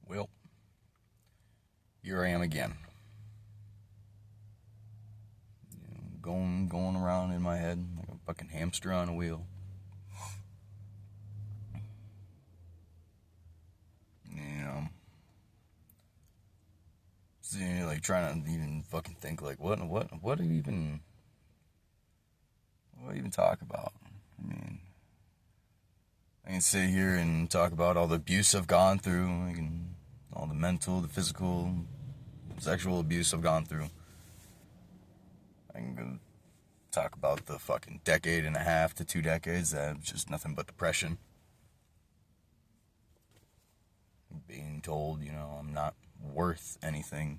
Well, here I am again. Going around in my head like a fucking hamster on a wheel. So, like trying to even fucking think like what do you even talk about? I mean, I can sit here and talk about all the abuse I've gone through, all the mental, the physical, sexual abuse I've gone through. I can go talk about the fucking decade and a half to 2 decades that was just nothing but depression. Being told, I'm not worth anything.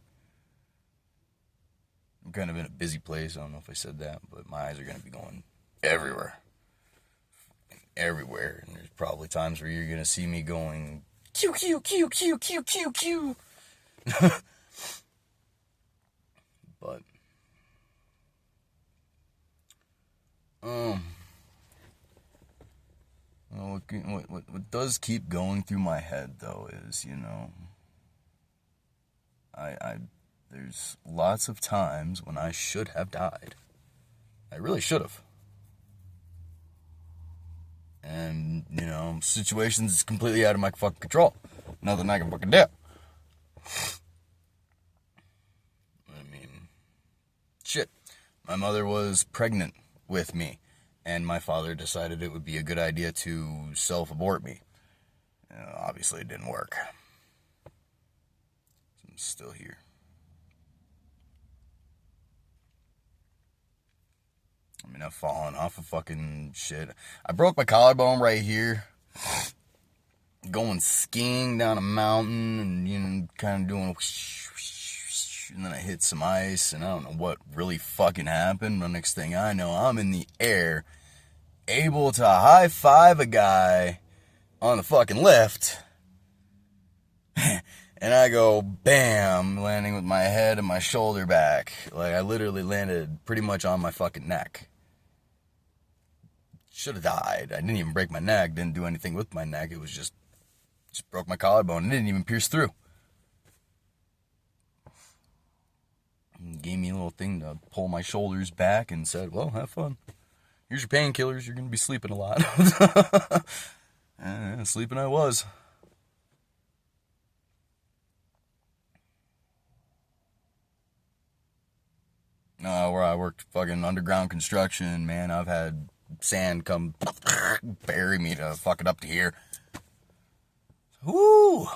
I'm kind of in a busy place. I don't know if I said that, but my eyes are going to be going everywhere. Everywhere. And there's probably times where you're going to see me going, Q, Q, Q, Q, Q, Q, Q. But, what does keep going through my head, though, is, there's lots of times when I should have died. I really should have. And, situations completely out of my fucking control. Nothing I can fucking do. I mean, shit. My mother was pregnant with me, and my father decided it would be a good idea to self-abort me. Obviously, it didn't work. I'm still here. I mean, I've fallen off of fucking shit. I broke my collarbone right here. Going skiing down a mountain and, kind of doing and then I hit some ice and I don't know what really fucking happened. The next thing I know, I'm in the air, able to high five a guy on the fucking lift. And I go, bam, landing with my head and my shoulder back. Like, I literally landed pretty much on my fucking neck. Should have died. I didn't even break my neck, didn't do anything with my neck. It was just broke my collarbone. It didn't even pierce through. Gave me a little thing to pull my shoulders back and said, well, have fun. Here's your painkillers. You're going to be sleeping a lot. And sleeping I was. Where I worked fucking underground construction, man, I've had sand come bury me to fucking up to here. Woo!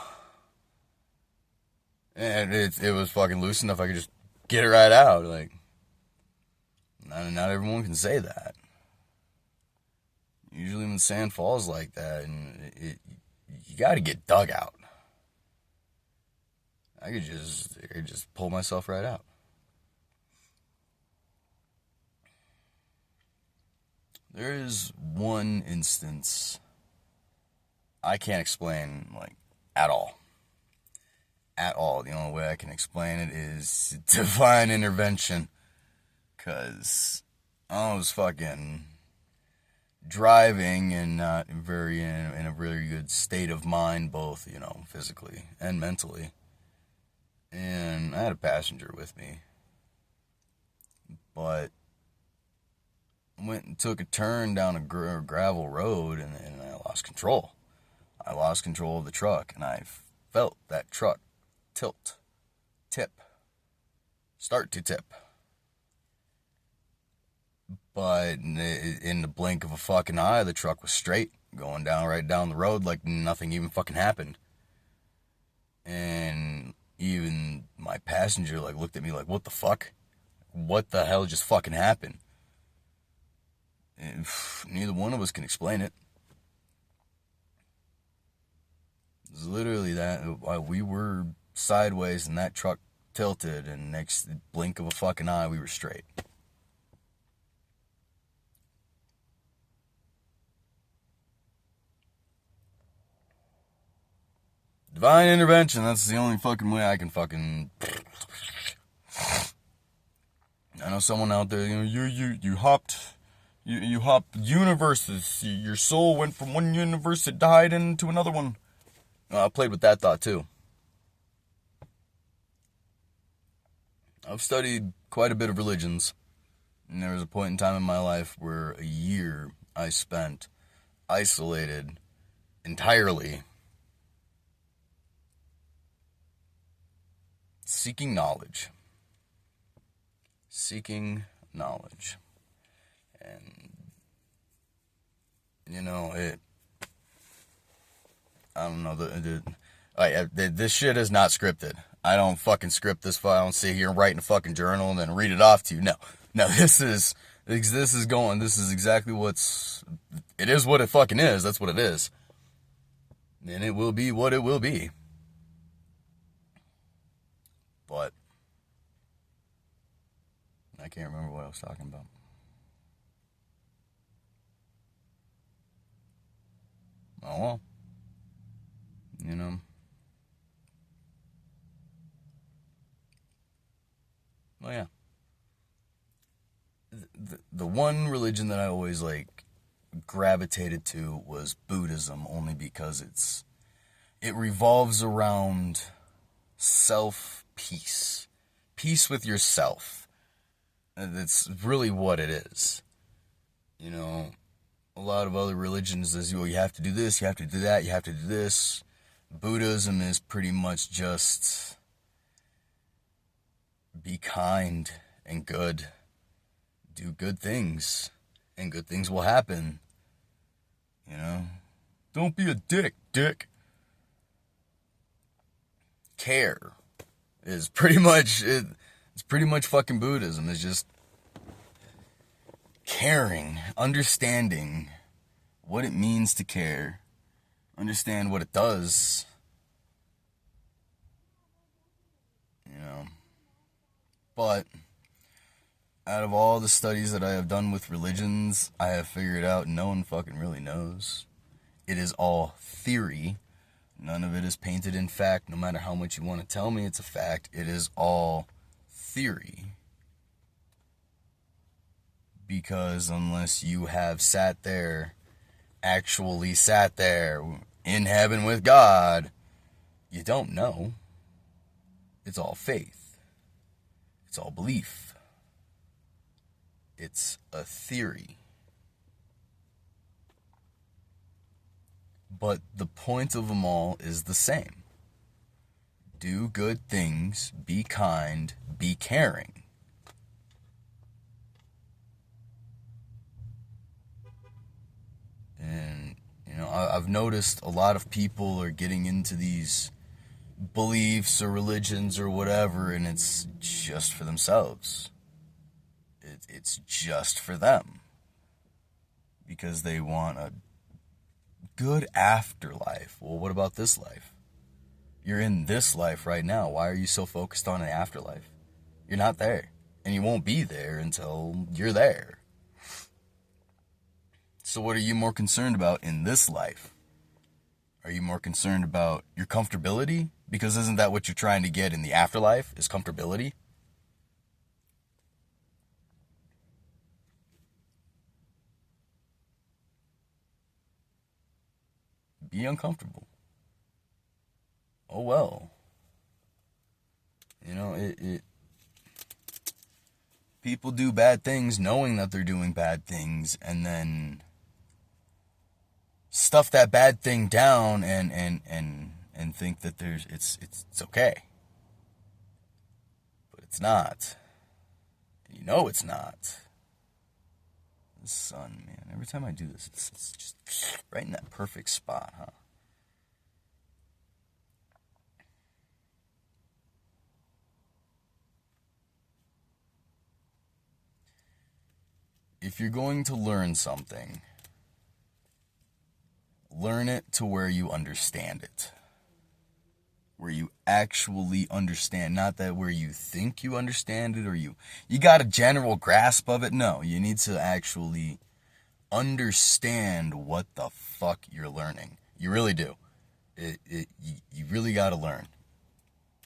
And it was fucking loose enough I could just get it right out. Like, not everyone can say that. Usually when sand falls like that, and you gotta get dug out. I could just pull myself right out. There is one instance I can't explain, like, at all. At all. The only way I can explain it is divine intervention. Because I was fucking driving and not in a very good state of mind, both, physically and mentally. And I had a passenger with me. But went and took a turn down a gravel road and I lost control. I lost control of the truck and I felt that truck start to tip. But in the blink of a fucking eye, the truck was straight, going right down the road like nothing even fucking happened. And even my passenger looked at me like, what the fuck? What the hell just fucking happened? And neither one of us can explain it. It was literally that. We were sideways and that truck tilted, and next blink of a fucking eye, we were straight. Divine intervention, that's the only fucking way I can fucking... I know someone out there, you hopped universes. Your soul went from one universe that died into another one. I played with that thought too. I've studied quite a bit of religions, and there was a point in time in my life where a year I spent isolated entirely, seeking knowledge. Seeking knowledge. And, you know, I don't know, this shit is not scripted. I don't fucking script this file and sit here and write in a fucking journal and then read it off to you. No, this is exactly it is what it fucking is. That's what it is. And it will be what it will be. But I can't remember what I was talking about. Oh well. You know. Well, yeah. The one religion that I always gravitated to was Buddhism, only because it revolves around self-peace. Peace with yourself. That's really what it is. You know, a lot of other religions is, you have to do this, you have to do that, you have to do this. Buddhism is pretty much just be kind and good. Do good things, and good things will happen. You know? Don't be a dick. Care is pretty much it. It's pretty much fucking Buddhism. It's just caring, understanding what it means to care, understand what it does. You know? But out of all the studies that I have done with religions, I have figured out no one fucking really knows. It is all theory. None of it is painted in fact. No matter how much you want to tell me it's a fact, it is all theory. Because unless you have actually sat there in heaven with God, you don't know. It's all faith. It's all belief. It's a theory. But the point of them all is the same. Do good things, be kind, be caring. And, you know, I've noticed a lot of people are getting into these beliefs or religions or whatever, and it's just for themselves. It's just for them. Because they want a good afterlife. Well, what about this life? You're in this life right now. Why are you so focused on an afterlife? You're not there. And you won't be there until you're there. So what are you more concerned about in this life? Are you more concerned about your comfortability? Because isn't that what you're trying to get in the afterlife, is comfortability? Be uncomfortable. Oh well. You know, people do bad things knowing that they're doing bad things, and then stuff that bad thing down and think that it's okay. But it's not. You know it's not. The sun, man. Every time I do this, it's just right in that perfect spot, huh? If you're going to learn something, learn it to where you understand it. Where you actually understand, not that where you think you understand it or you got a general grasp of it. No, you need to actually understand what the fuck you're learning. You really do. You really got to learn.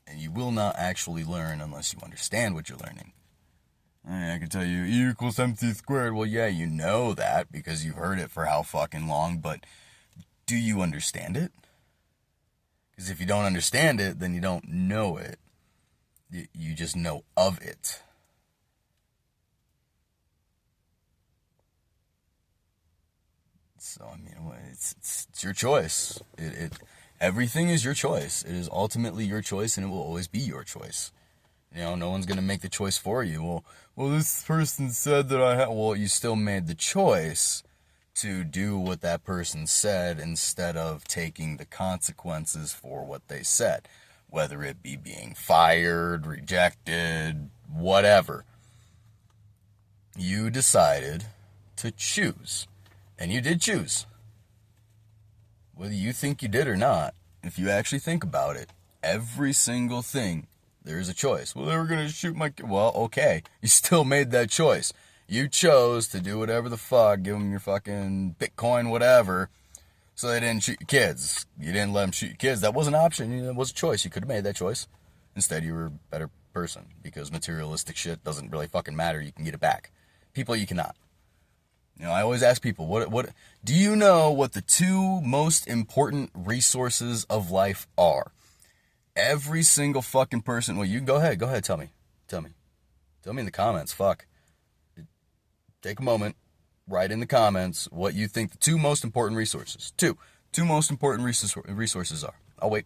And you will not actually learn unless you understand what you're learning. I can tell you E equals MC squared. Well, yeah, you know that because you've heard it for how fucking long, but do you understand it? Because if you don't understand it, then you don't know it. You just know of it. So, I mean, it's your choice. Everything is your choice. It is ultimately your choice, and it will always be your choice. No one's going to make the choice for you. Well, this person said that I had... Well, you still made the choice to do what that person said instead of taking the consequences for what they said. Whether it be being fired, rejected, whatever. You decided to choose. And you did choose. Whether you think you did or not, if you actually think about it, every single thing, there is a choice. Well, they were going to shoot my... Well, okay. You still made that choice. You chose to do whatever the fuck, give them your fucking Bitcoin, whatever, so they didn't shoot your kids. You didn't let them shoot your kids. That was an option. It was a choice. You could have made that choice. Instead, you were a better person because materialistic shit doesn't really fucking matter. You can get it back. People, you cannot. I always ask people, what do you know what the two most important resources of life are? Every single fucking person. Well, you go ahead, tell me in the comments. Fuck, take a moment, write in the comments what you think the two most important resources. Two most important resources are. I'll wait.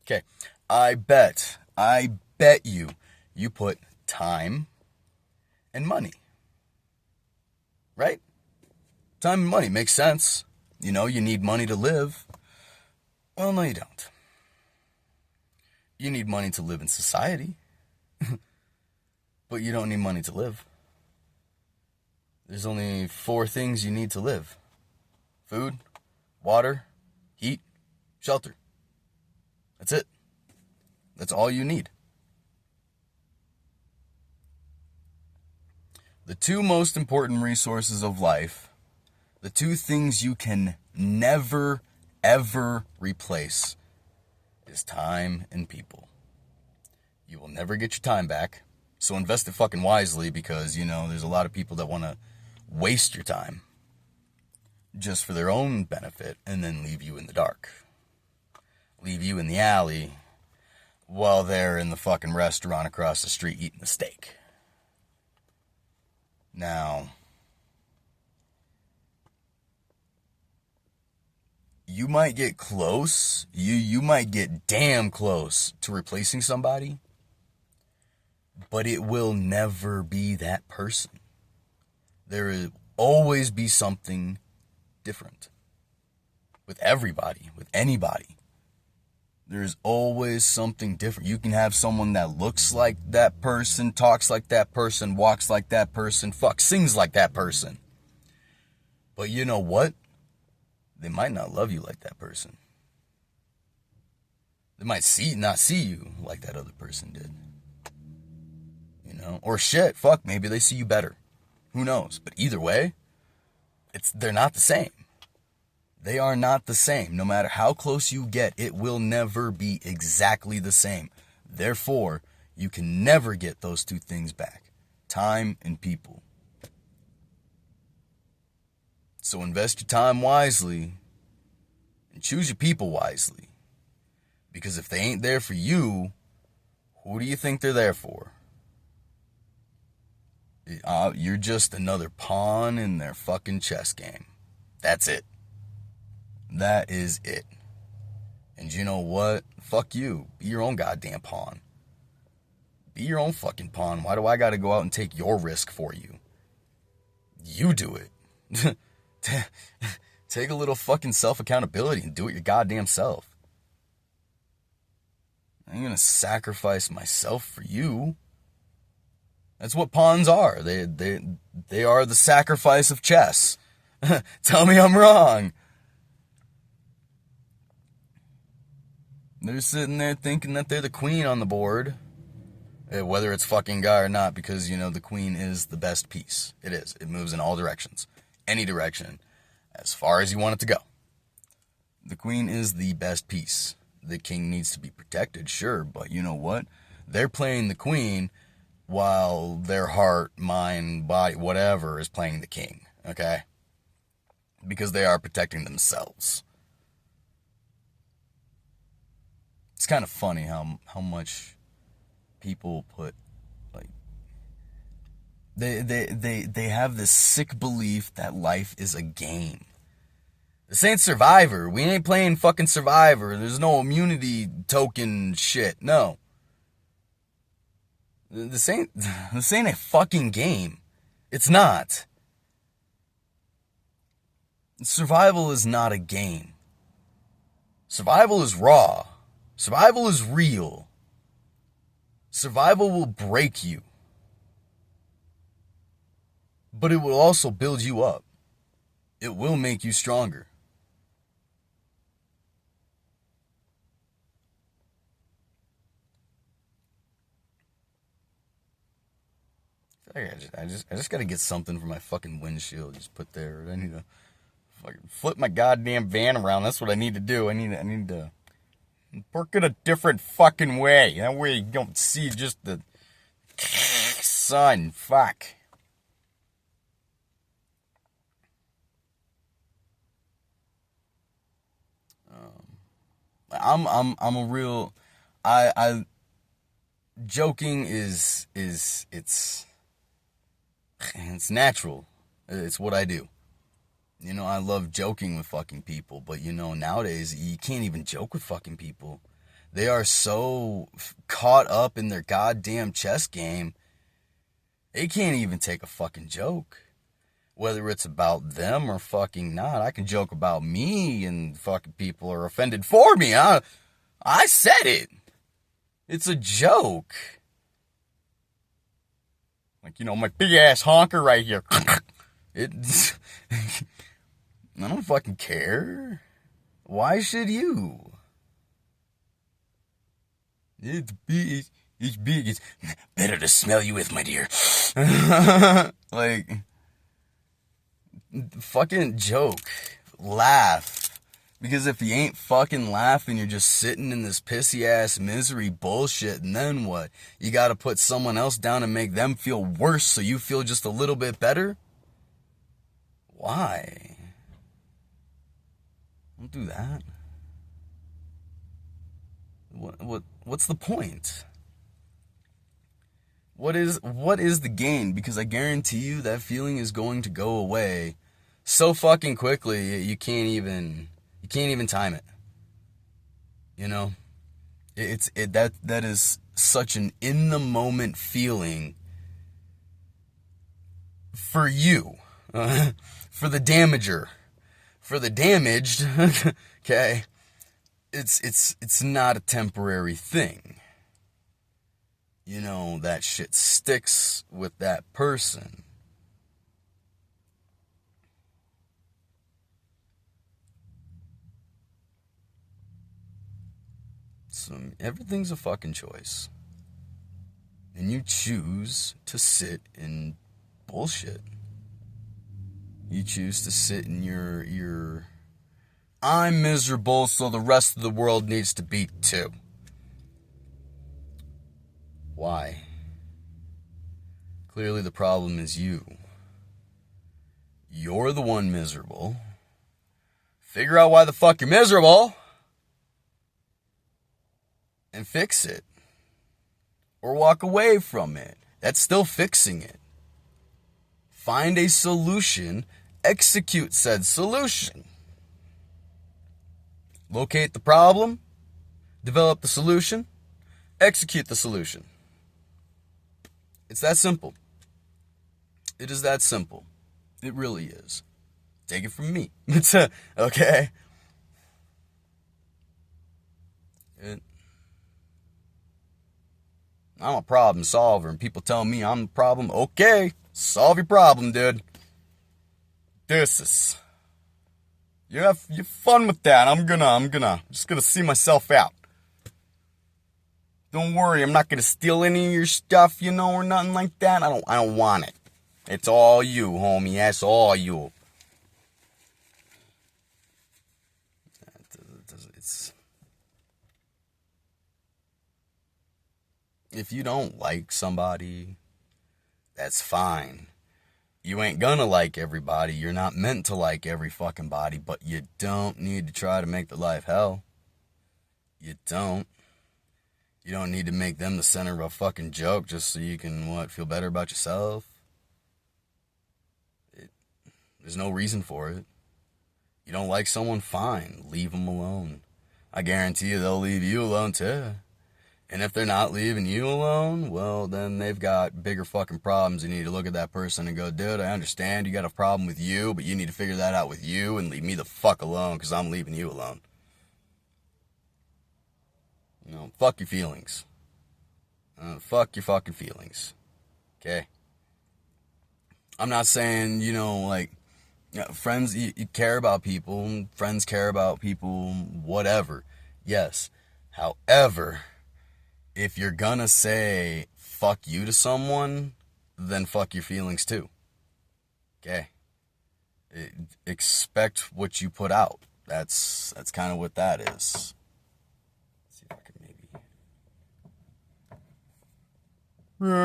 Okay, I bet you put time and money. Right? Time and money makes sense. You need money to live. Well, no, you don't. You need money to live in society. But you don't need money to live. There's only 4 things you need to live. Food, water, heat, shelter. That's it. That's all you need. The two most important resources of life, the two things you can never, ever replace, is time and people. You will never get your time back, so invest it fucking wisely because, there's a lot of people that want to waste your time just for their own benefit and then leave you in the dark. Leave you in the alley while they're in the fucking restaurant across the street eating the steak. Now, you might get close, you might get damn close to replacing somebody, but it will never be that person. There will always be something different. With everybody, with anybody. There's always something different. You can have someone that looks like that person, talks like that person, walks like that person, sings like that person. But you know what? They might not love you like that person. They might not see you like that other person did. Or shit, maybe they see you better. Who knows? But either way, they're not the same. They are not the same. No matter how close you get, it will never be exactly the same. Therefore, you can never get those two things back. Time and people. So invest your time wisely and choose your people wisely. Because if they ain't there for you, who do you think they're there for? You're just another pawn in their fucking chess game. That's it. That is it. And you know what? Fuck you. Be your own goddamn pawn. Be your own fucking pawn. Why do I gotta go out and take your risk for you? You do it. Take a little fucking self-accountability and do it your goddamn self. I ain't gonna sacrifice myself for you. That's what pawns are. They are the sacrifice of chess. Tell me I'm wrong. They're sitting there thinking that they're the queen on the board. Whether it's fucking guy or not, because, the queen is the best piece. It is. It moves in all directions. Any direction. As far as you want it to go. The queen is the best piece. The king needs to be protected, sure, but you know what? They're playing the queen while their heart, mind, body, whatever is playing the king, okay? Because they are protecting themselves. It's kind of funny how much people put, like, they have this sick belief that life is a game. This ain't Survivor. We ain't playing fucking Survivor. There's no immunity token shit. No. This ain't a fucking game. It's not. Survival is not a game. Survival is raw. Survival is real. Survival will break you. But it will also build you up. It will make you stronger. I just gotta get something for my fucking windshield. Just put there. I need to fucking flip my goddamn van around. That's what I need to do. I need to park it a different fucking way. That way you don't see just the sun. Fuck. I'm a real. I joking is it's natural. It's what I do. You know, I love joking with fucking people, but you know, nowadays you can't even joke with fucking people. They are so caught up in their goddamn chess game, they can't even take a fucking joke. Whether it's about them or fucking not. I can joke about me and fucking people are offended for me. I said it. It's a joke. Like, you know, my big ass honker right here. It's... I don't fucking care. Why should you? It's big. It's big. It's better to smell you with, my dear. Like, fucking joke. Laugh. Because if you ain't fucking laughing, you're just sitting in this pissy ass misery bullshit, and then what? You gotta put someone else down and make them feel worse so you feel just a little bit better? Why? Don't do that. What's the point? What is the gain? Because I guarantee you that feeling is going to go away so fucking quickly you can't even time it. You know? That is such an in the moment feeling for you. For the damager. For the damaged, okay, it's not a temporary thing. You know, that shit sticks with that person. So everything's a fucking choice. And you choose to sit in bullshit. You choose to sit in your I'm miserable, so the rest of the world needs to be too. Why? Clearly the problem is you. You're the one miserable. Figure out why the fuck you're miserable and fix it. Or walk away from it. That's still fixing it. Find a solution. Execute said solution. Locate the problem. Develop the solution. Execute the solution. It's that simple. It is that simple. It really is. Take it from me. It's okay. I'm a problem solver, and people tell me I'm the problem. Okay, solve your problem, dude. This is... You have fun with that. I'm just gonna see myself out. Don't worry, I'm not gonna steal any of your stuff, you know, or nothing like that. I don't want it. It's all you, homie. That's all you. It's... If you don't like somebody, that's fine. You ain't gonna like everybody. You're not meant to like every fucking body, but you don't need to try to make the life hell. You don't. You don't need to make them the center of a fucking joke just so you can, feel better about yourself. There's no reason for it. You don't like someone, fine. Leave them alone. I guarantee you they'll leave you alone too. And if they're not leaving you alone, well, then they've got bigger fucking problems. You need to look at that person and go, dude, I understand you got a problem with you, but you need to figure that out with you and leave me the fuck alone because I'm leaving you alone. Fuck your feelings. Fuck your fucking feelings. Okay? I'm not saying, friends, you care about people, friends care about people, whatever. Yes. However, if you're gonna say fuck you to someone, then fuck your feelings too. Okay? Expect what you put out. That's kind of what that is. Let's see if I can But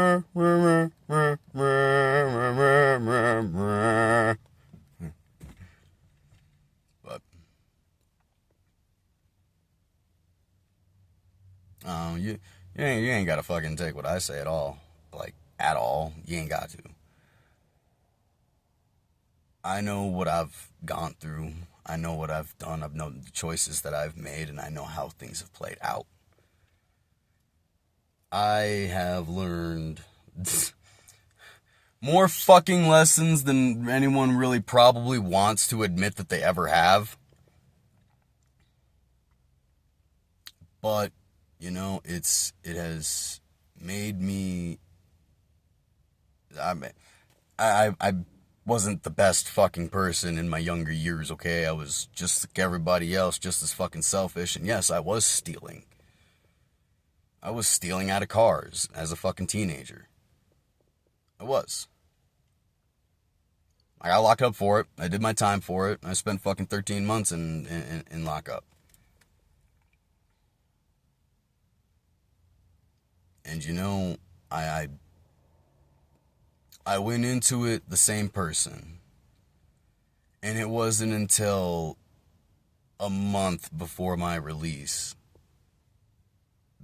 you ain't gotta fucking take what I say at all. Like, at all. You ain't got to. I know what I've gone through. I know what I've done. I've known the choices that I've made, and I know how things have played out. I have learned more fucking lessons than anyone really probably wants to admit that they ever have. But, it has made me, I wasn't the best fucking person in my younger years, okay? I was just like everybody else, just as fucking selfish, and yes, I was stealing. I was stealing out of cars as a fucking teenager. I was. I got locked up for it. I did my time for it. I spent fucking 13 months in lockup. And I went into it the same person. And it wasn't until a month before my release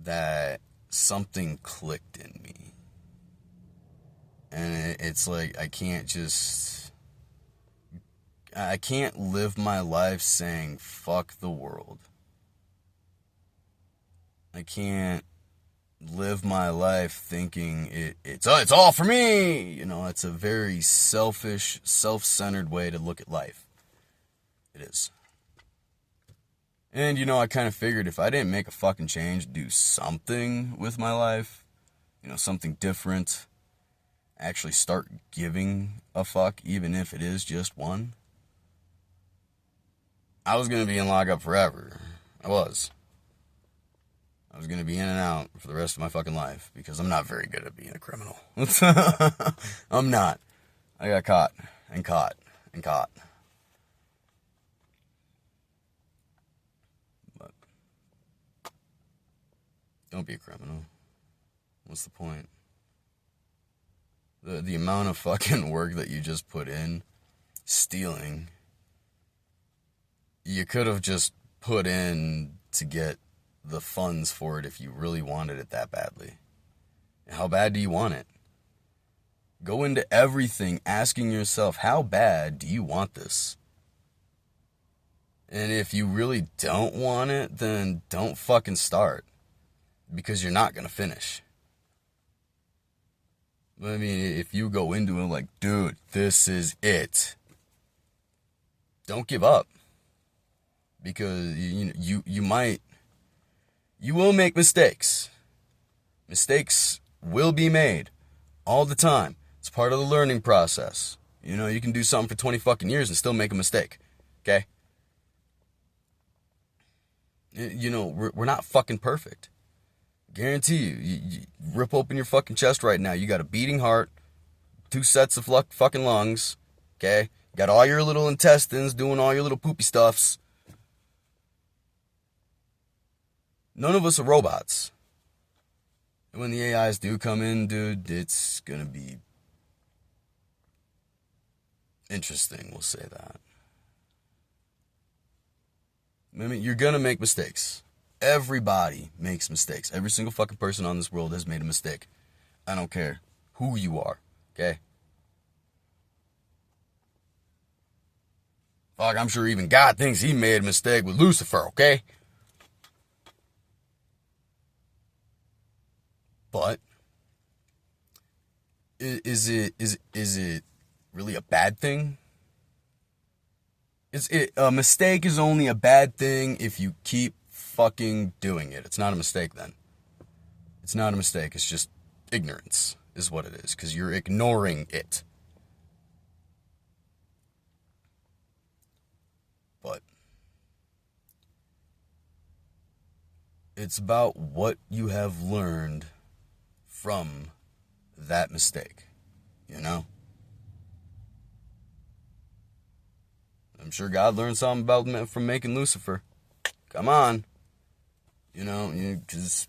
that something clicked in me. And it's like I can't live my life saying fuck the world. I can't live my life thinking it's all for me. It's a very selfish, self-centered way to look at life. It is. And, I kind of figured if I didn't make a fucking change, do something with my life, something different, actually start giving a fuck, even if it is just one, I was going to be in lockup forever. I was going to be in and out for the rest of my fucking life because I'm not very good at being a criminal. I'm not. I got caught and caught and caught. But don't be a criminal. What's the point? The amount of fucking work that you just put in stealing, you could have just put in to get the funds for it if you really wanted it that badly. How bad do you want it? Go into everything asking yourself, how bad do you want this? And if you really don't want it, then don't fucking start. Because you're not going to finish. I mean, if you go into it like, dude, this is it. Don't give up. Because you will make mistakes. Mistakes will be made all the time. It's part of the learning process. You can do something for 20 fucking years and still make a mistake. Okay? We're not fucking perfect. Guarantee you rip open your fucking chest right now. You got a beating heart, 2 sets of fucking lungs. Okay? Got all your little intestines doing all your little poopy stuffs. None of us are robots. And when the AIs do come in, dude, it's gonna be interesting, we'll say that. I mean, you're gonna make mistakes. Everybody makes mistakes. Every single fucking person on this world has made a mistake. I don't care who you are, okay? Fuck, I'm sure even God thinks he made a mistake with Lucifer, okay? But is it really a bad thing? A mistake is only a bad thing if you keep fucking doing it. It's not a mistake then. It's not a mistake. It's just ignorance is what it is, because you're ignoring it. But it's about what you have learned from that mistake, you know? I'm sure God learned something about from making Lucifer. Come on. You know, because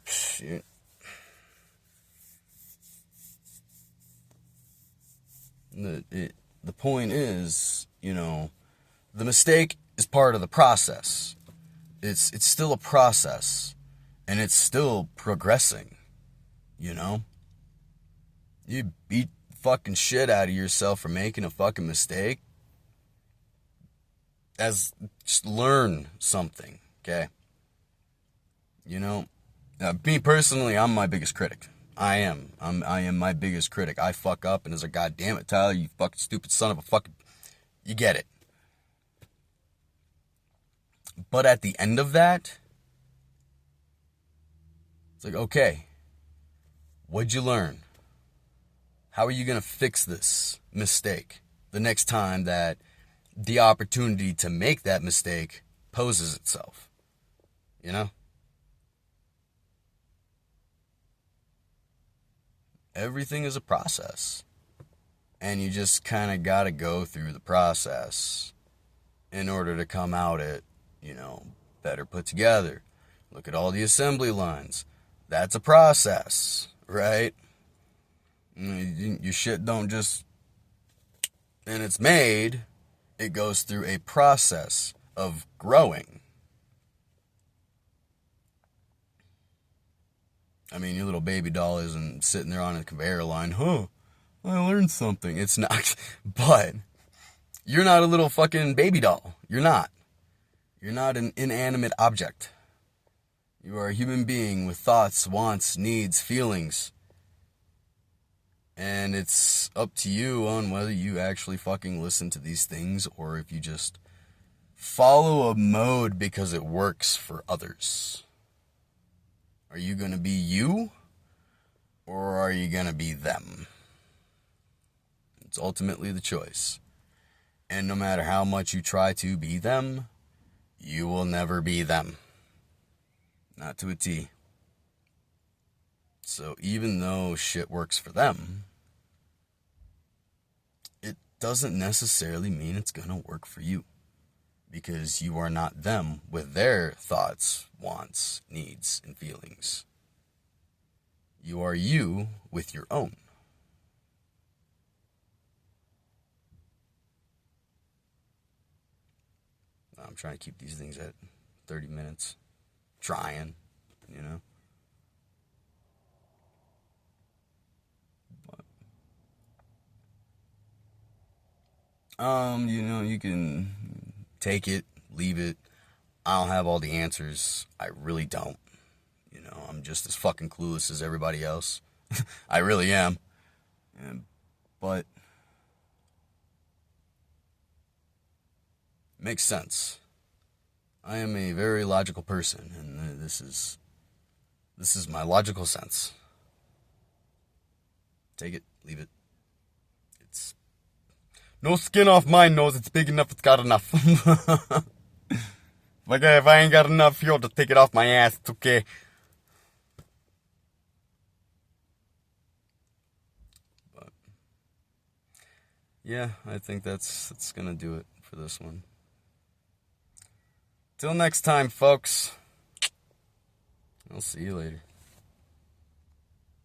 the point is, you know, the mistake is part of the process. It's still a process, and it's still progressing, you know? You beat fucking shit out of yourself for making a fucking mistake. Just learn something, okay? You know, me personally, I'm my biggest critic. I am my biggest critic. I fuck up and it's like, God damn it, Tyler, you fucking stupid son of a fucking... You get it. But at the end of that, it's like, okay, what'd you learn? How are you going to fix this mistake the next time that the opportunity to make that mistake poses itself? You know? Everything is a process. And you just kind of got to go through the process in order to come out it, you know, better put together. Look at all the assembly lines. That's a process, right? Your shit don't just... And it's made. It goes through a process of growing. I mean, your little baby doll isn't sitting there on a conveyor line. Huh, I learned something. It's not. But you're not a little fucking baby doll. You're not. You're not an inanimate object. You are a human being with thoughts, wants, needs, feelings. And it's up to you on whether you actually fucking listen to these things or if you just follow a mode because it works for others. Are you going to be you or are you going to be them? It's ultimately the choice. And no matter how much you try to be them, you will never be them. Not to a T. So even though shit works for them, it doesn't necessarily mean it's going to work for you. Because you are not them with their thoughts, wants, needs, and feelings. You are you with your own. I'm trying to keep these things at 30 minutes. Trying, you know. You know, you can take it, leave it. I don't have all the answers. I really don't. You know, I'm just as fucking clueless as everybody else. I really am. But it makes sense. I am a very logical person, and this is my logical sense. Take it, leave it. It's no skin off my nose. It's big enough. It's got enough. Like, if I ain't got enough, you'll just take it off my ass. It's okay. But yeah, I think that's gonna do it for this one. Till next time, folks. I'll see you later.